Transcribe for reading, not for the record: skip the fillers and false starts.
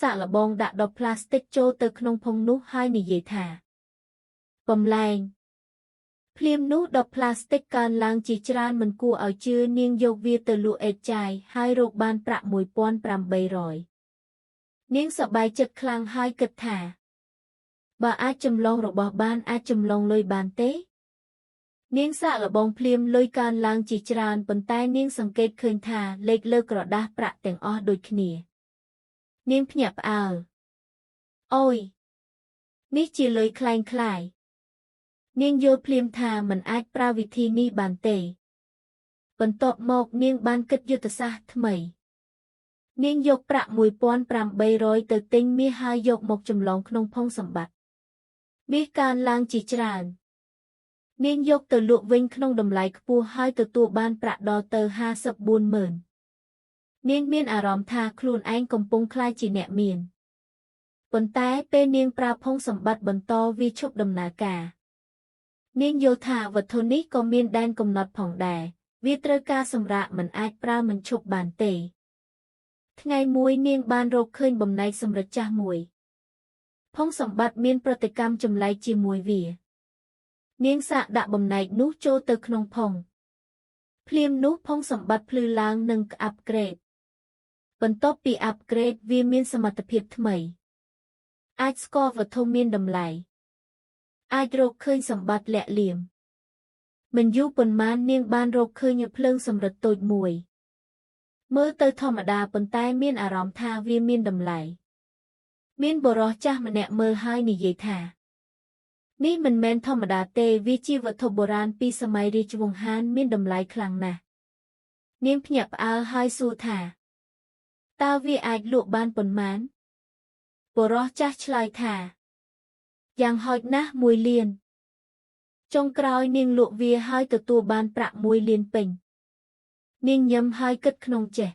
សាកល្បងដាក់ដបផ្លាស្ទិកចូលទៅក្នុងផុងនោះហើយនិយាយថាបំលែងភ្លាមនោះដបផ្លាស្ទិកកើនឡើងជាច្រើនមិនគួរឲ្យជឿនាងយកវាទៅលក់អេតចាយហើយរកបានប្រាក់1800នាងសប្បាយចិត្តខ្លាំងហើយគិតថាបើអាចចម្លងរបស់បានអាចចម្លងលុយបានទេនាងសាកល្បងភ្លាមលុយកើនឡើងជាច្រើនប៉ុន្តែនាងសង្កេតឃើញថាលេខលើក្រដាសប្រាក់ទាំងអស់ដូចគ្នានាងភ្ញាក់ផ្អើលអូយនេះជាលុយคล้ายនាងយល់ភ្លាមថាមិនអាចប្រើវិធីនេះបានទេបន្ទាប់មកនាងបានគិតយុទ្ធសាស្ត្រថ្មីនាងយកប្រាក់1800ទៅទិញមាសហើយយកមកចម្លងក្នុងផុងសម្បត្តិមាសកើនឡើងជាច្រើននាងយកទៅលក់វិញក្នុងតម្លៃខ្ពស់ហើយទទួលបានប្រាក់ដល់ទៅ540000នាងមានអារម្មណ៍ថាខ្លួនឯងកំពុងក្លាយជាអ្នកមានប៉ុន្តែពេលនាងប្រើផុងសម្បត្តិបន្តវាឈប់ដំណើរការនាងយល់ថាវត្ថុនេះក៏មានដែនកំណត់ផងដែរវាត្រូវការសម្រាកមិនអាចប្រើមិនឈប់បានទេថ្ងៃមួយនាងបានរកឃើញបំណែកសំរឹទ្ធចាស់មួយផុងសម្បត្តិមានប្រតិកម្មចម្លែកជាមួយវានាងសាកដាក់បំណែកនោះចូលទៅក្នុងផុងភ្លាមនោះផុងសម្បត្តិភ្លឺឡើងនិងអាប់ក្រេតបន្ទាប់ពីអាប់ក្រេតវាមានសមត្ថភាពថ្មីអាចស្គាល់វត្ថុមានតម្លៃអាចរកឃើញសម្បត្តិលាក់លៀមមិនយូរប៉ុន្មាននាងបានរកឃើញភ្លើងសំរឹទ្ធតូចមួយមើលទៅធម្មតាប៉ុន្តែមានអារម្មណ៍ថាវាមានតម្លៃមានបុរសចាស់ម្នាក់មើលហើយនិយាយថានេះមិនមែនធម្មតាទេវាជាវត្ថុបុរាណពីសម័យរាជវង្សហានមានតម្លៃខ្លាំងណាស់នាងភ្ញាក់ផ្អើលហើយសួរថាតើវាអាចលក់បានប៉ុន្មានបុរសចាស់ឆ្លើយថាយ៉ាងហោចណាស់1លានចុងក្រោយនាងលក់វាហើយទទួលបានប្រាក់1លានពេញនាងញឹមហើយគិតក្នុងចេះ